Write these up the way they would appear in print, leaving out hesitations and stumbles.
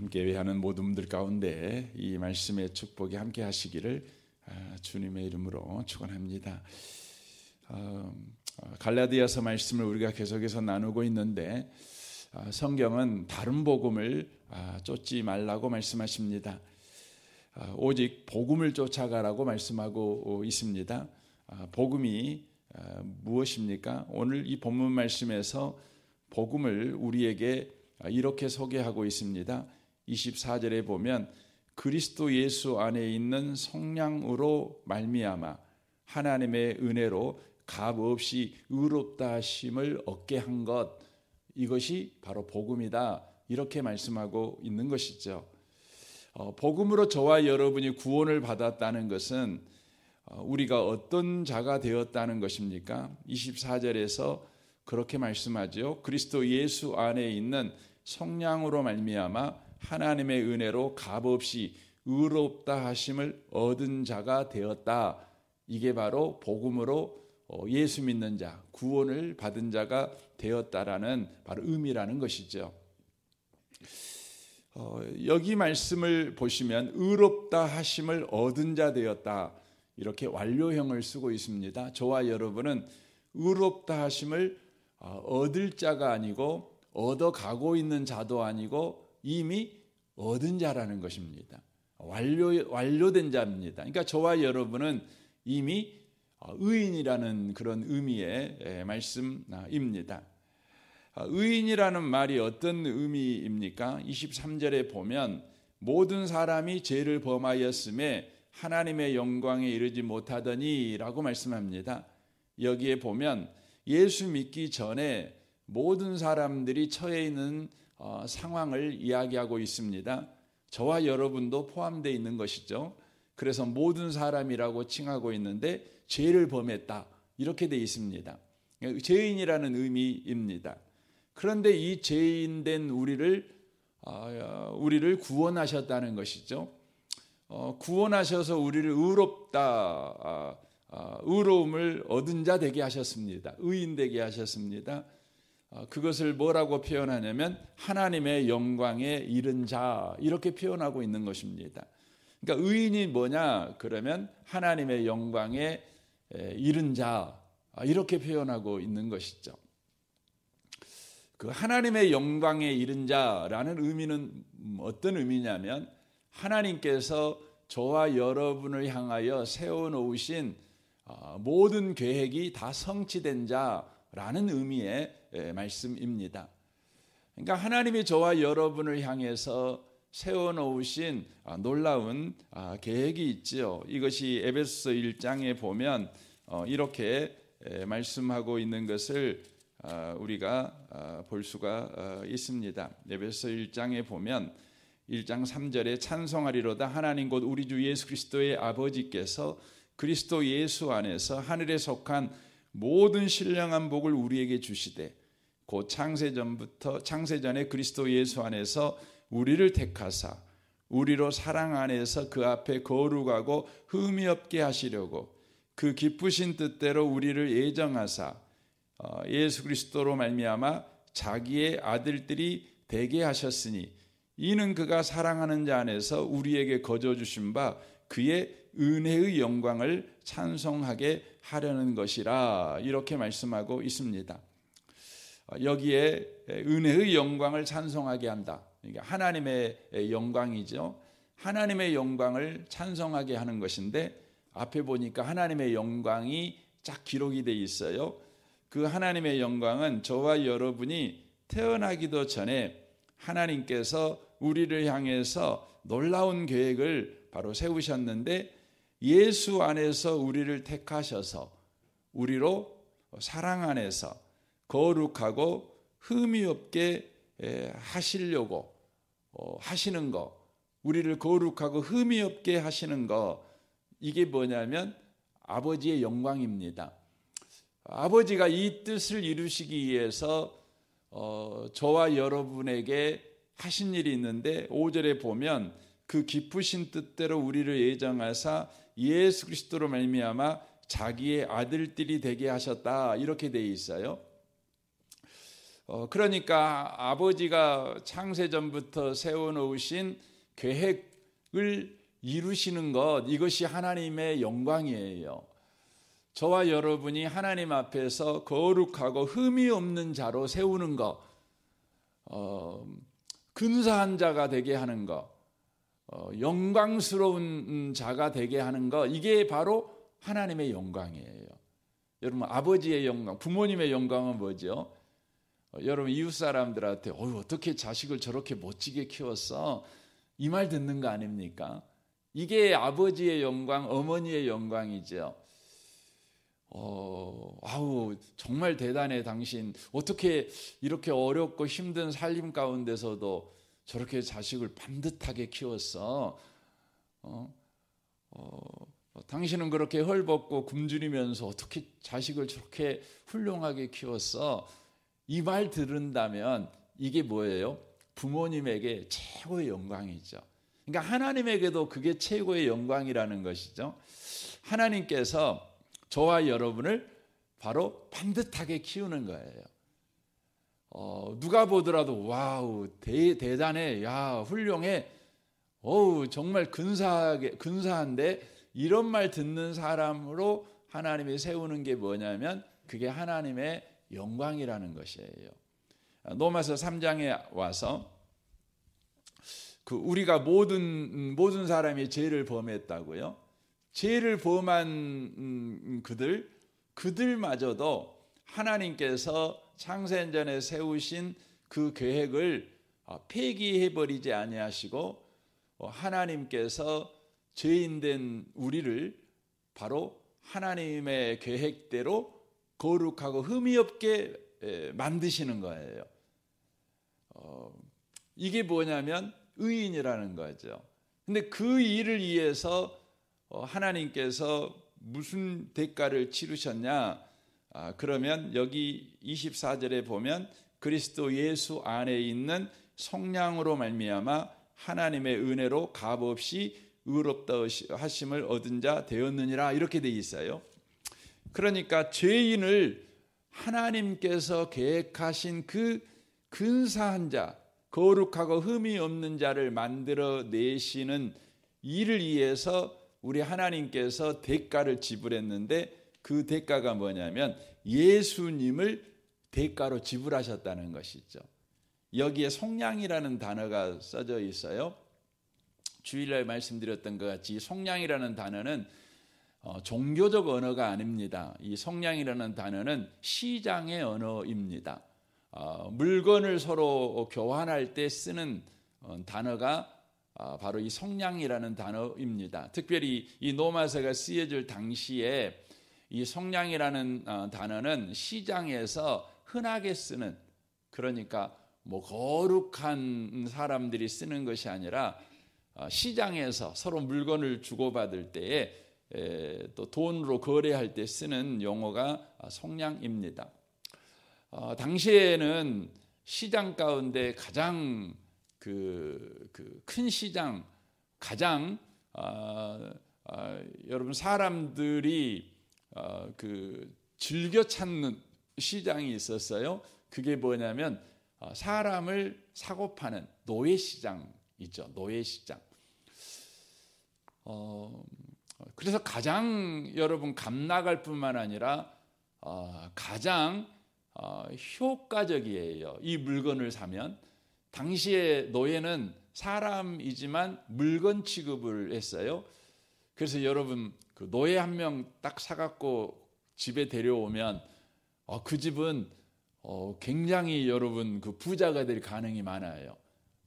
함께 예배하는 모든 분들 가운데 이 말씀의 축복이 함께 하시기를 주님의 이름으로 축원합니다. 갈라디아서 말씀을 우리가 계속해서 나누고 있는데 성경은 다른 복음을 쫓지 말라고 말씀하십니다. 오직 복음을 쫓아가라고 말씀하고 있습니다. 복음이 무엇입니까? 오늘 이 본문 말씀에서 복음을 우리에게 이렇게 소개하고 있습니다. 24절에 보면 그리스도 예수 안에 있는 성량으로 말미암아 하나님의 은혜로 값없이 의롭다 하심을 얻게 한 것, 이것이 바로 복음이다, 이렇게 말씀하고 있는 것이죠. 복음으로 저와 여러분이 구원을 받았다는 것은 우리가 어떤 자가 되었다는 것입니까? 24절에서 그렇게 말씀하죠. 그리스도 예수 안에 있는 성량으로 말미암아 하나님의 은혜로 값없이 의롭다 하심을 얻은 자가 되었다. 이게 바로 복음으로 예수 믿는 자, 구원을 받은 자가 되었다라는 바로 의미라는 것이죠. 여기 말씀을 보시면 의롭다 하심을 얻은 자 되었다, 이렇게 완료형을 쓰고 있습니다. 저와 여러분은 의롭다 하심을 얻을 자가 아니고 얻어가고 있는 자도 아니고 이미 얻은 자라는 것입니다. 완료된 자입니다. 그러니까 저와 여러분은 이미 의인이라는 그런 의미의 말씀입니다. 의인이라는 말이 어떤 의미입니까? 23절에 보면 모든 사람이 죄를 범하였음에 하나님의 영광에 이르지 못하더니 라고 말씀합니다. 여기에 보면 예수 믿기 전에 모든 사람들이 처해 있는 상황을 이야기하고 있습니다. 저와 여러분도 포함되어 있는 것이죠. 그래서 모든 사람이라고 칭하고 있는데 죄를 범했다, 이렇게 되어 있습니다. 죄인이라는 의미입니다. 그런데 이 죄인된 우리를 구원하셨다는 것이죠. 구원하셔서 우리를 의로움을 얻은 자 되게 하셨습니다. 의인 되게 하셨습니다. 그것을 뭐라고 표현하냐면 하나님의 영광에 이른 자, 이렇게 표현하고 있는 것입니다. 그러니까 의인이 뭐냐 그러면 하나님의 영광에 이른 자, 이렇게 표현하고 있는 것이죠. 그 하나님의 영광에 이른 자라는 의미는 어떤 의미냐면 하나님께서 저와 여러분을 향하여 세워놓으신 모든 계획이 다 성취된 자라는 의미의 말씀입니다. 그러니까 하나님이 저와 여러분을 향해서 세워놓으신 놀라운 계획이 있죠. 이것이 에베소서 1장에 보면 이렇게 말씀하고 있는 것을 우리가 볼 수가 있습니다. 에베소서 1장에 보면 1장 3절에 찬송하리로다 하나님 곧 우리 주 예수 그리스도의 아버지께서 그리스도 예수 안에서 하늘에 속한 모든 신령한 복을 우리에게 주시되 곧 창세전에 그리스도 예수 안에서 우리를 택하사 우리로 사랑 안에서 그 앞에 거룩하고 흠이 없게 하시려고 그 기쁘신 뜻대로 우리를 예정하사 예수 그리스도로 말미암아 자기의 아들들이 되게 하셨으니 이는 그가 사랑하는 자 안에서 우리에게 거저 주신 바 그의 은혜의 영광을 찬송하게 하려는 것이라, 이렇게 말씀하고 있습니다. 여기에 은혜의 영광을 찬송하게 한다. 그러니까 하나님의 영광이죠. 하나님의 영광을 찬송하게 하는 것인데 앞에 보니까 하나님의 영광이 쫙 기록이 돼 있어요. 그 하나님의 영광은 저와 여러분이 태어나기도 전에 하나님께서 우리를 향해서 놀라운 계획을 바로 세우셨는데 예수 안에서 우리를 택하셔서 우리로 사랑 안에서 거룩하고 흠이 없게 하시려고 하시는 거, 우리를 거룩하고 흠이 없게 하시는 거, 이게 뭐냐면 아버지의 영광입니다. 아버지가 이 뜻을 이루시기 위해서 저와 여러분에게 하신 일이 있는데 5절에 보면 그 기쁘신 뜻대로 우리를 예정하사 예수 그리스도로 말미암아 자기의 아들들이 되게 하셨다, 이렇게 되어 있어요. 그러니까 아버지가 창세전부터 세워놓으신 계획을 이루시는 것, 이것이 하나님의 영광이에요. 저와 여러분이 하나님 앞에서 거룩하고 흠이 없는 자로 세우는 것, 근사한 자가 되게 하는 것, 영광스러운 자가 되게 하는 것, 이게 바로 하나님의 영광이에요. 여러분, 아버지의 영광, 부모님의 영광은 뭐죠? 여러분, 이웃 사람들한테 어떻게 자식을 저렇게 멋지게 키웠어? 이 말 듣는 거 아닙니까? 이게 아버지의 영광, 어머니의 영광이죠. 아우, 정말 대단해, 당신. 어떻게 이렇게 어렵고 힘든 살림 가운데서도 저렇게 자식을 반듯하게 키웠어? 당신은 그렇게 헐벗고 굶주리면서 어떻게 자식을 저렇게 훌륭하게 키웠어? 이 말 들은다면 이게 뭐예요? 부모님에게 최고의 영광이죠. 그러니까 하나님에게도 그게 최고의 영광이라는 것이죠. 하나님께서 저와 여러분을 바로 반듯하게 키우는 거예요. 누가 보더라도 와우, 대단해, 야, 훌륭해, 정말 근사한데, 이런 말 듣는 사람으로 하나님이 세우는 게 뭐냐면 그게 하나님의 영광이라는 것이에요. 로마서 3장에 와서 우리가 모든 사람이 죄를 범했다고요. 죄를 범한 그들마저도 하나님께서 창세전에 세우신 그 계획을 폐기해버리지 아니하시고 하나님께서 죄인된 우리를 바로 하나님의 계획대로 거룩하고 흠이 없게 만드시는 거예요. 이게 뭐냐면 의인이라는 거죠. 근데 그 일을 위해서 하나님께서 무슨 대가를 치르셨냐? 그러면 여기 24절에 보면 그리스도 예수 안에 있는 성량으로 말미암아 하나님의 은혜로 값없이 의롭다 하심을 얻은 자 되었느니라, 이렇게 돼 있어요. 그러니까 죄인을 하나님께서 계획하신 그 근사한 자, 거룩하고 흠이 없는 자를 만들어 내시는 일을 위해서 우리 하나님께서 대가를 지불했는데, 그 대가가 뭐냐면 예수님을 대가로 지불하셨다는 것이죠. 여기에 속량이라는 단어가 써져 있어요. 주일날 말씀드렸던 것 같이 속량이라는 단어는 종교적 언어가 아닙니다. 이 속량이라는 단어는 시장의 언어입니다. 물건을 서로 교환할 때 쓰는 단어가 바로 이 속량이라는 단어입니다. 특별히 이 로마서가 쓰여질 당시에 이 속량이라는 단어는 시장에서 흔하게 쓰는, 그러니까 뭐 거룩한 사람들이 쓰는 것이 아니라 시장에서 서로 물건을 주고받을 때에 또 돈으로 거래할 때 쓰는 용어가 속량입니다. 당시에는 시장 가운데 가장 큰 시장, 가장 여러분 사람들이 즐겨 찾는 시장이 있었어요. 그게 뭐냐면 사람을 사고 파는 노예시장 있죠. 노예시장. 그래서 가장 여러분 값 나갈 뿐만 아니라 가장 효과적이에요. 이 물건을 사면. 당시에 노예는 사람이지만 물건 취급을 했어요. 그래서 여러분 그 노예 한 명 딱 사갖고 집에 데려오면 그 집은 굉장히 여러분 그 부자가 될 가능이 많아요.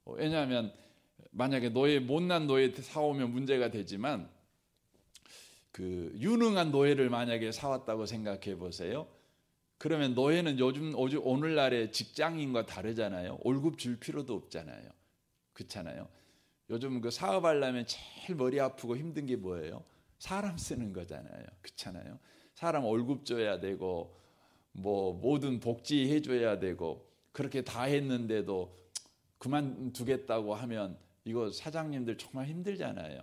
왜냐하면 만약에 못난 노예 사오면 문제가 되지만 그 유능한 노예를 만약에 사왔다고 생각해 보세요. 그러면 노예는 오늘날의 직장인과 다르잖아요. 월급 줄 필요도 없잖아요. 그렇잖아요. 요즘 그 사업하려면 제일 머리 아프고 힘든 게 뭐예요? 사람 쓰는 거잖아요. 그렇잖아요. 사람 월급 줘야 되고 뭐 모든 복지해 줘야 되고, 그렇게 다 했는데도 그만두겠다고 하면 이거 사장님들 정말 힘들잖아요.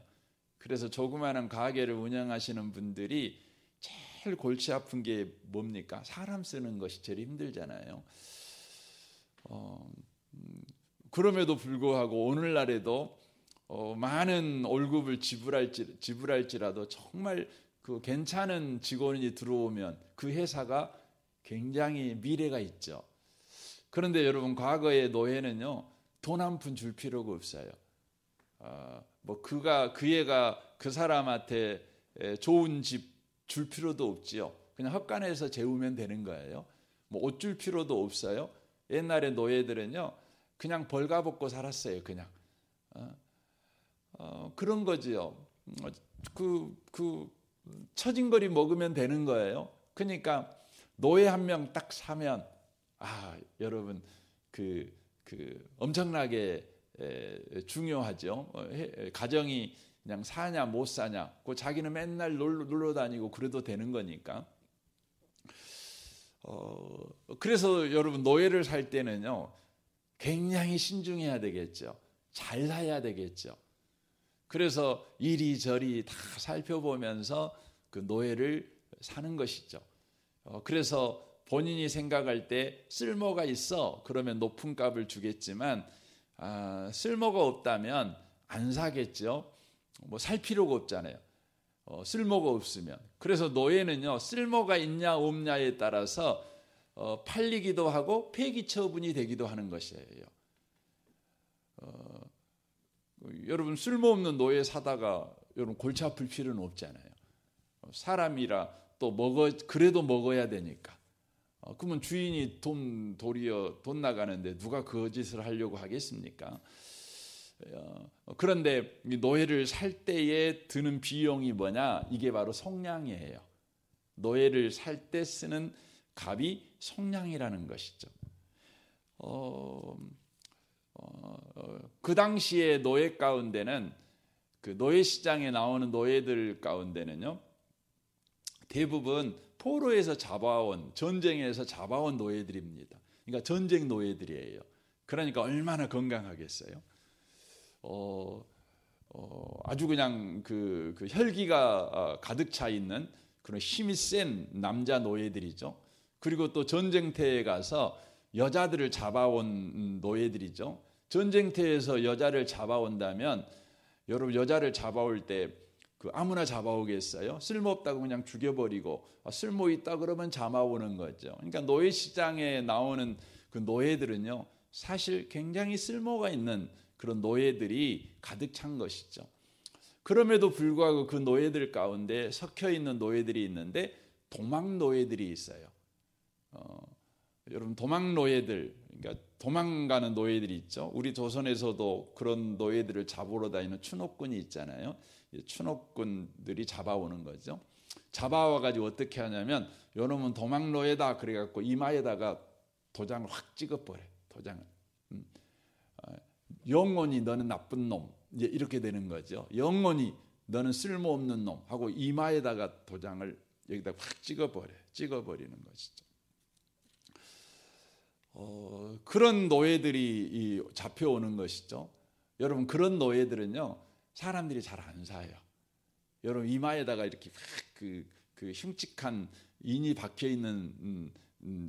그래서 조그마한 가게를 운영하시는 분들이 제일 골치 아픈 게 뭡니까? 사람 쓰는 것이 제일 힘들잖아요. 그럼에도 불구하고 오늘날에도 많은 월급을 지불할지라도 정말 그 괜찮은 직원이 들어오면 그 회사가 굉장히 미래가 있죠. 그런데 여러분, 과거의 노예는요, 돈 한 푼 줄 필요가 없어요. 뭐 그 애가 그 사람한테 좋은 집 줄 필요도 없지요. 그냥 헛간에서 재우면 되는 거예요. 뭐 옷 줄 필요도 없어요. 옛날에 노예들은요, 그냥 벌가벗고 살았어요. 그냥 그런 거지요. 처진거리 먹으면 되는 거예요. 그러니까 노예 한 명 딱 사면 여러분 엄청나게 중요하죠. 가정이 그냥 사냐 못 사냐, 자기는 맨날 놀러 다니고 그래도 되는 거니까. 그래서 여러분, 노예를 살 때는요, 굉장히 신중해야 되겠죠. 잘 사야 되겠죠. 그래서 이리저리 다 살펴보면서 그 노예를 사는 것이죠. 그래서 본인이 생각할 때 쓸모가 있어 그러면 높은 값을 주겠지만, 쓸모가 없다면 안 사겠죠. 뭐 살 필요가 없잖아요. 쓸모가 없으면. 그래서 노예는요, 쓸모가 있냐 없냐에 따라서 팔리기도 하고 폐기 처분이 되기도 하는 것이에요. 여러분, 쓸모없는 노예 사다가 여러분 골치 아플 필요는 없잖아요. 사람이라 또 그래도 먹어야 되니까. 그러면 주인이 도리어 돈 나가는데 누가 그 짓을 하려고 하겠습니까? 그런데 이 노예를 살 때에 드는 비용이 뭐냐? 이게 바로 속량이에요. 노예를 살 때 쓰는 값이 속량이라는 것이죠. 그 당시에 노예 가운데는, 그 노예 시장에 나오는 노예들 가운데는요, 대부분 포로에서 전쟁에서 잡아온 노예들입니다. 그러니까 전쟁 노예들이에요. 그러니까 얼마나 건강하겠어요. 아주 그냥 그 혈기가 가득 차 있는 그런 힘이 센 남자 노예들이죠. 그리고 또 전쟁터에 가서 여자들을 잡아온 노예들이죠. 전쟁터에서 여자를 잡아온다면, 여러분, 여자를 잡아올 때 아무나 잡아오겠어요? 쓸모없다고 그냥 죽여버리고, 쓸모있다 그러면 잡아오는 거죠. 그러니까 노예 시장에 나오는 그 노예들은요, 사실 굉장히 쓸모가 있는 그런 노예들이 가득 찬 것이죠. 그럼에도 불구하고 그 노예들 가운데 섞여 있는 노예들이 있는데, 도망 노예들이 있어요. 여러분, 도망 노예들, 그러니까 도망가는 노예들이 있죠. 우리 조선에서도 그런 노예들을 잡으러 다니는 추노꾼이 있잖아요. 추노꾼들이 잡아오는 거죠. 잡아와가지고 어떻게 하냐면, 요놈은 도망 노예다 그래갖고 이마에다가 도장을 확 찍어버려. 도장을. 영원히 너는 나쁜 놈, 이제 이렇게 되는 거죠. 영원히 너는 쓸모없는 놈 하고 이마에다가 도장을 여기다 확 찍어버리는 것이죠. 그런 노예들이 잡혀오는 것이죠. 여러분, 그런 노예들은요, 사람들이 잘 안 사요. 여러분, 이마에다가 이렇게 그 흉측한 인이 박혀 있는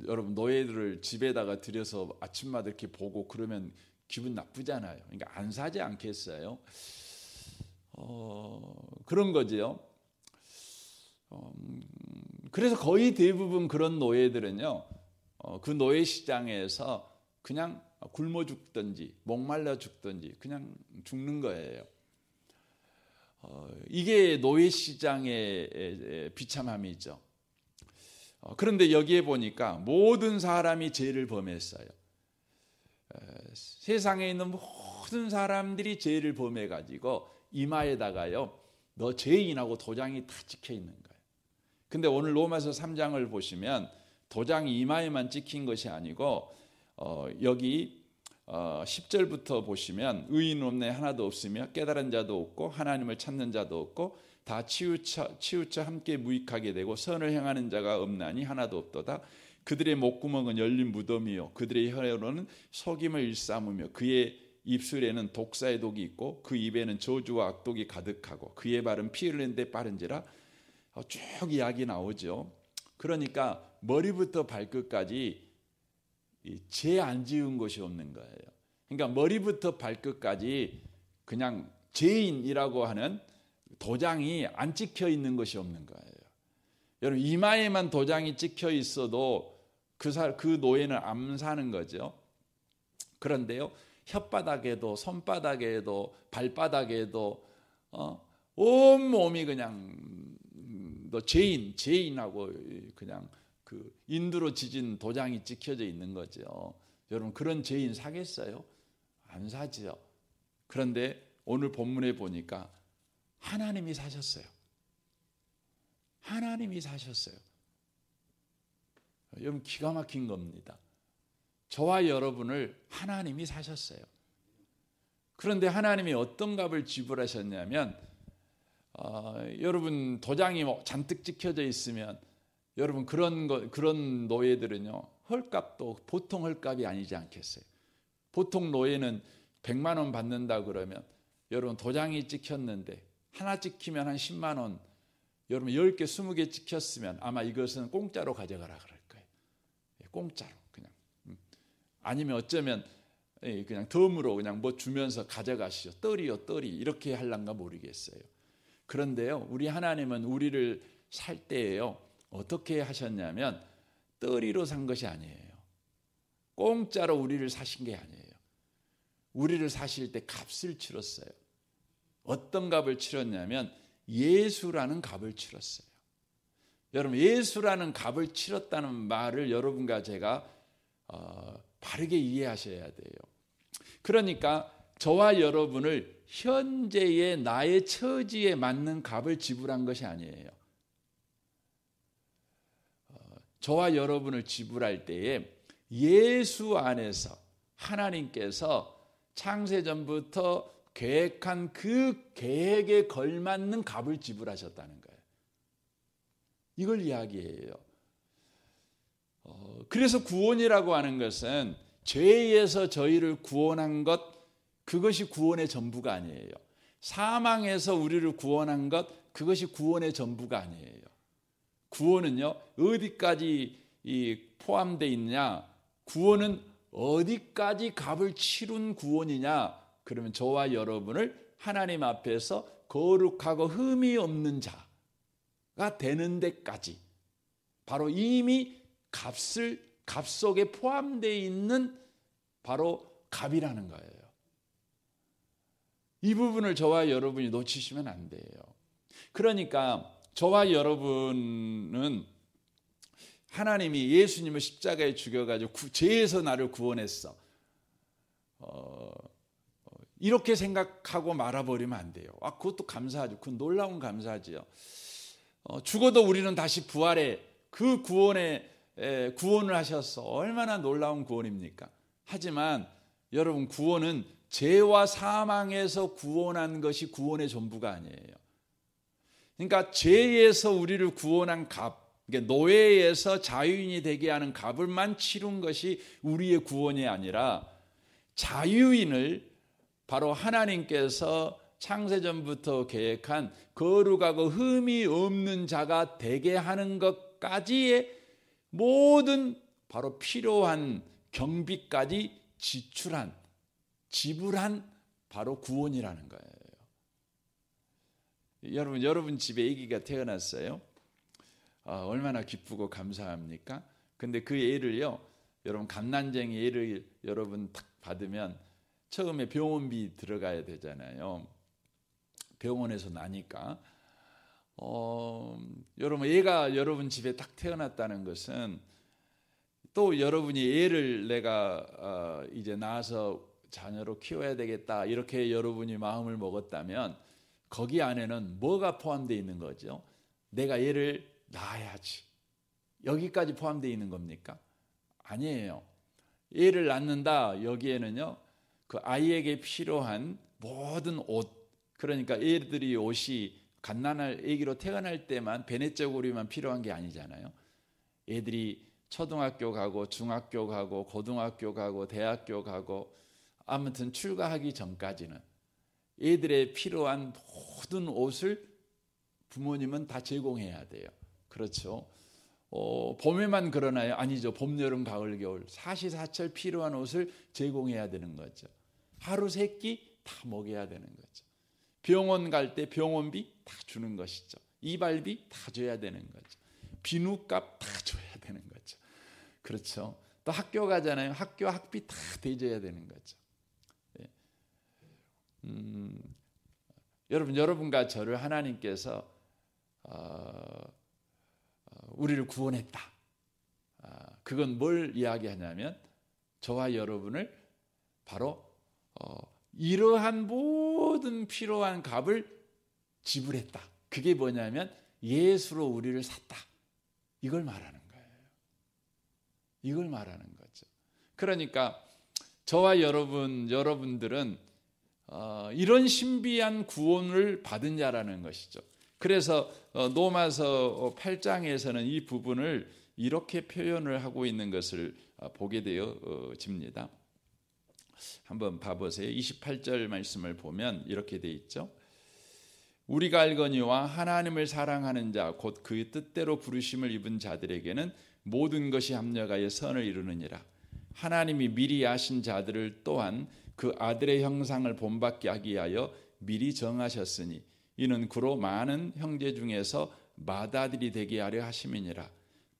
여러분, 노예들을 집에다가 들여서 아침마다 이렇게 보고 그러면 기분 나쁘잖아요. 그러니까 안 사지 않겠어요? 그런 거죠. 그래서 거의 대부분 그런 노예들은요, 그 노예 시장에서 그냥 굶어 죽든지 목말라 죽든지 그냥 죽는 거예요. 이게 노예 시장의 비참함이죠. 그런데 여기에 보니까 모든 사람이 죄를 범했어요. 세상에 있는 모든 사람들이 죄를 범해가지고 이마에다가요, 너 죄인하고 도장이 다 찍혀 있는 거예요. 근데 오늘 로마서 3장을 보시면 도장이 이마에만 찍힌 것이 아니고, 여기 10절부터 보시면, 의인 없네 하나도 없으며 깨달은 자도 없고 하나님을 찾는 자도 없고 다 치우쳐 함께 무익하게 되고 선을 행하는 자가 없나니 하나도 없도다. 그들의 목구멍은 열린 무덤이요 그들의 혀로는 속임을 일삼으며 그의 입술에는 독사의 독이 있고 그 입에는 저주와 악독이 가득하고 그의 발은 피 흘리는 데 빠른지라. 쭉 이야기 나오죠. 그러니까 머리부터 발끝까지 죄 안 지은 곳이 없는 거예요. 그러니까 머리부터 발끝까지 그냥 죄인이라고 하는 도장이 안 찍혀 있는 것이 없는 거예요. 여러분 이마에만 도장이 찍혀 있어도 그 노예는 안 사는 거죠. 그런데요 혓바닥에도 손바닥에도 발바닥에도 온 몸이 그냥 너 죄인하고 그냥 그 인두로 지진 도장이 찍혀져 있는 거죠. 여러분 그런 죄인 사겠어요? 안 사지요. 그런데 오늘 본문에 보니까 하나님이 사셨어요. 하나님이 사셨어요. 여러분 기가 막힌 겁니다. 저와 여러분을 하나님이 사셨어요. 그런데 하나님이 어떤 값을 지불하셨냐면 여러분 도장이 잔뜩 찍혀져 있으면 여러분 그런 노예들은요 헐값도 보통 헐값이 아니지 않겠어요? 보통 노예는 100만 원 받는다 그러면 여러분 도장이 찍혔는데 하나 찍히면 한 10만 원, 여러분 10개 20개 찍혔으면 아마 이것은 공짜로 가져가라 그럴 거예요. 공짜로 그냥. 아니면 어쩌면 그냥 덤으로 그냥 뭐 주면서 가져가시죠. 떨이요 떨이 이렇게 할란가 모르겠어요. 그런데요 우리 하나님은 우리를 살 때에요 어떻게 하셨냐면 떨이로 산 것이 아니에요. 공짜로 우리를 사신 게 아니에요. 우리를 사실 때 값을 치렀어요. 어떤 값을 치렀냐면 예수라는 값을 치렀어요. 여러분 예수라는 값을 치렀다는 말을 여러분과 제가 바르게 이해하셔야 돼요. 그러니까 저와 여러분을 현재의 나의 처지에 맞는 값을 지불한 것이 아니에요. 저와 여러분을 지불할 때에 예수 안에서 하나님께서 창세전부터 계획한 그 계획에 걸맞는 값을 지불하셨다는 거예요. 이걸 이야기해요. 그래서 구원이라고 하는 것은 죄에서 저희를 구원한 것, 그것이 구원의 전부가 아니에요. 사망에서 우리를 구원한 것, 그것이 구원의 전부가 아니에요. 구원은요 어디까지 포함되어 있느냐, 구원은 어디까지 값을 치른 구원이냐, 그러면 저와 여러분을 하나님 앞에서 거룩하고 흠이 없는 자가 되는 데까지 바로 이미 값 속에 포함되어 있는 바로 값이라는 거예요. 이 부분을 저와 여러분이 놓치시면 안 돼요. 그러니까 저와 여러분은 하나님이 예수님을 십자가에 죽여가지고 죄에서 나를 구원했어. 이렇게 생각하고 말아버리면 안 돼요. 그것도 감사하죠. 그 놀라운 감사지요. 죽어도 우리는 다시 부활해. 그 구원을 하셨어. 얼마나 놀라운 구원입니까? 하지만 여러분 구원은 죄와 사망에서 구원한 것이 구원의 전부가 아니에요. 그러니까 죄에서 우리를 구원한 값, 노예에서 자유인이 되게 하는 값을만 치른 것이 우리의 구원이 아니라 자유인을 바로 하나님께서 창세전부터 계획한 거룩하고 흠이 없는 자가 되게 하는 것까지의 모든 바로 필요한 경비까지 지불한 바로 구원이라는 거예요. 여러분 집에 아기가 태어났어요. 얼마나 기쁘고 감사합니까? 근데 그 애를요, 여러분 갓난쟁이 애를 여러분 딱 받으면 처음에 병원비 들어가야 되잖아요. 병원에서 나니까 여러분 애가 여러분 집에 딱 태어났다는 것은 또 여러분이 애를 내가 이제 낳아서 자녀로 키워야 되겠다 이렇게 여러분이 마음을 먹었다면 거기 안에는 뭐가 포함되어 있는 거죠? 내가 얘를 낳아야지. 여기까지 포함되어 있는 겁니까? 아니에요. 얘를 낳는다. 여기에는요, 그 아이에게 필요한 모든 옷, 그러니까 애들이 옷이 갓난할 아기로 태어날 때만 베네저고리만 필요한 게 아니잖아요. 애들이 초등학교 가고 중학교 가고 고등학교 가고 대학교 가고 아무튼 출가하기 전까지는 애들의 필요한 모든 옷을 부모님은 다 제공해야 돼요. 그렇죠. 봄에만 그러나요? 아니죠. 봄, 여름, 가을, 겨울 사시사철 필요한 옷을 제공해야 되는 거죠. 하루 세 끼 다 먹여야 되는 거죠. 병원 갈 때 병원비 다 주는 것이죠. 이발비 다 줘야 되는 거죠. 비누값 다 줘야 되는 거죠. 그렇죠. 또 학교 가잖아요. 학교 학비 다 대줘야 되는 거죠. 예. 여러분과 저를 하나님께서 우리를 구원했다. 그건 뭘 이야기하냐면 저와 여러분을 바로 이러한 모든 필요한 값을 지불했다. 그게 뭐냐면 예수로 우리를 샀다. 이걸 말하는 거예요. 이걸 말하는 거죠. 그러니까 저와 여러분들은 이런 신비한 구원을 받은 자라는 것이죠. 그래서 로마서 8장에서는 이 부분을 이렇게 표현을 하고 있는 것을 보게 되어집니다. 한번 봐보세요. 28절 말씀을 보면 이렇게 돼 있죠. 우리가 알거니와 하나님을 사랑하는 자 곧 그의 뜻대로 부르심을 입은 자들에게는 모든 것이 합력하여 선을 이루느니라. 하나님이 미리 아신 자들을 또한 그 아들의 형상을 본받게 하기 위하여 미리 정하셨으니 이는 그로 많은 형제 중에서 맏아들이 되게 하려 하심이니라.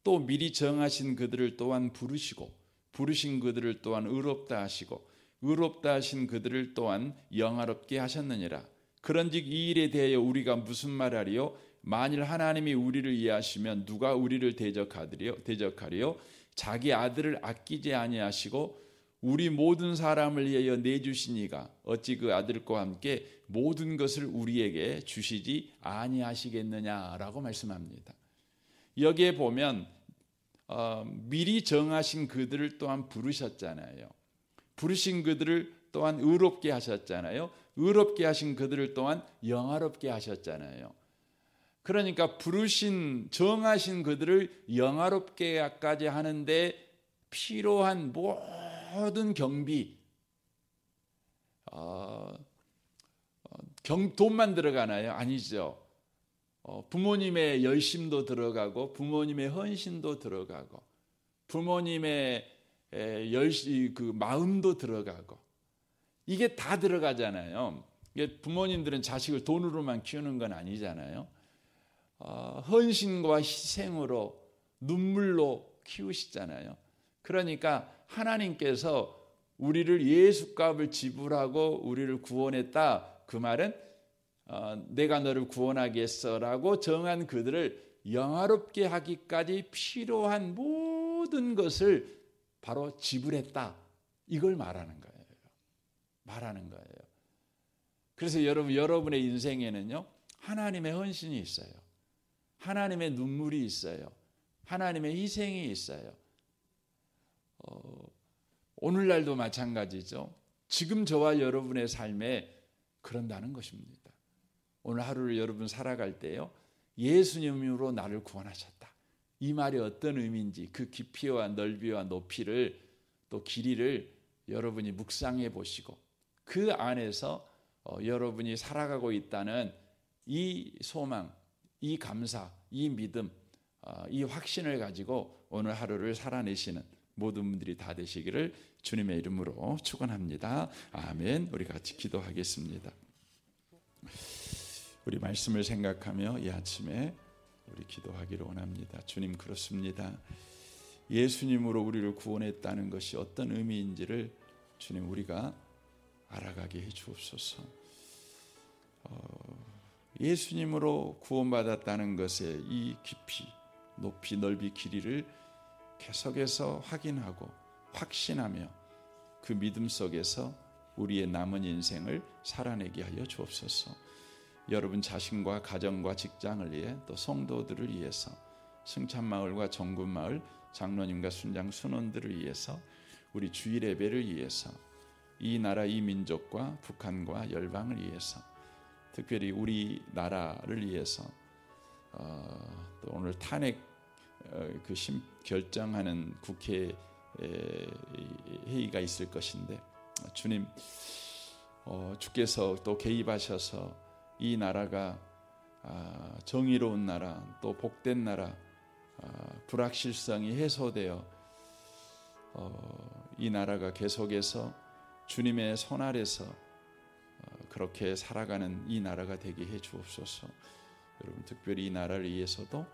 또 미리 정하신 그들을 또한 부르시고 부르신 그들을 또한 의롭다 하시고 의롭다 하신 그들을 또한 영화롭게 하셨느니라. 그런즉 이 일에 대하여 우리가 무슨 말하리요? 만일 하나님이 우리를 이해하시면 누가 우리를 대적하리요? 자기 아들을 아끼지 아니하시고 우리 모든 사람을 위하여 내주시니가 어찌 그 아들과 함께 모든 것을 우리에게 주시지 아니하시겠느냐라고 말씀합니다. 여기에 보면 미리 정하신 그들을 또한 부르셨잖아요. 부르신 그들을 또한 의롭게 하셨잖아요. 의롭게 하신 그들을 또한 영화롭게 하셨잖아요. 그러니까 부르신 정하신 그들을 영화롭게까지 하는데 필요한 모든 경비, 돈만 들어가나요? 아니죠. 부모님의 열심도 들어가고 부모님의 헌신도 들어가고 부모님의 그 마음도 들어가고 이게 다 들어가잖아요. 이게 부모님들은 자식을 돈으로만 키우는 건 아니잖아요. 헌신과 희생으로 눈물로 키우시잖아요. 그러니까 하나님께서 우리를 예수값을 지불하고 우리를 구원했다. 그 말은 내가 너를 구원하겠어라고 정한 그들을 영화롭게 하기까지 필요한 모든 것을 바로 지불했다. 이걸 말하는 거예요. 그래서 여러분의 인생에는요. 하나님의 헌신이 있어요. 하나님의 눈물이 있어요. 하나님의 희생이 있어요. 오늘날도 마찬가지죠. 지금 저와 여러분의 삶에 그런다는 것입니다. 오늘 하루를 여러분 살아갈 때요. 예수님으로 나를 구원하셨다. 이 말이 어떤 의미인지 그 깊이와 넓이와 높이를 또 길이를 여러분이 묵상해 보시고 그 안에서 여러분이 살아가고 있다는 이 소망, 이 감사, 이 믿음, 이 확신을 가지고 오늘 하루를 살아내시는 모든 분들이 다 되시기를 주님의 이름으로 축원합니다. 아멘. 우리 같이 기도하겠습니다. 우리 말씀을 생각하며 이 아침에 우리 기도하기를 원합니다. 주님, 그렇습니다. 예수님으로 우리를 구원했다는 것이 어떤 의미인지를 주님 우리가 알아가게 해 주옵소서. 예수님으로 구원받았다는 것의 이 깊이, 높이, 넓이, 길이를 계속해서 확인하고 확신하며 그 믿음 속에서 우리의 남은 인생을 살아내게 하여 주옵소서. 여러분 자신과 가정과 직장을 위해 또 성도들을 위해서 승찬마을과 정군마을 장로님과 순장 순원들을 위해서 우리 주일 예배를 위해서 이 나라 이 민족과 북한과 열방을 위해서 특별히 우리나라를 위해서 또 오늘 탄핵 결정하는 국회 회의가 있을 것인데 주님 주께서 또 개입하셔서 이 나라가 정의로운 나라 또 복된 나라 불확실성이 해소되어 이 나라가 계속해서 주님의 손 아래서 그렇게 살아가는 이 나라가 되게 해 주옵소서. 여러분 특별히 이 나라를 위해서도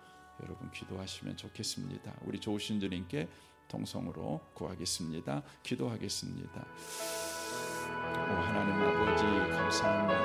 여러분 기도하시면 좋겠습니다. 우리 좋으신 주님께 통성으로 구하겠습니다. 기도하겠습니다. 하나님 아버지 감사합니다.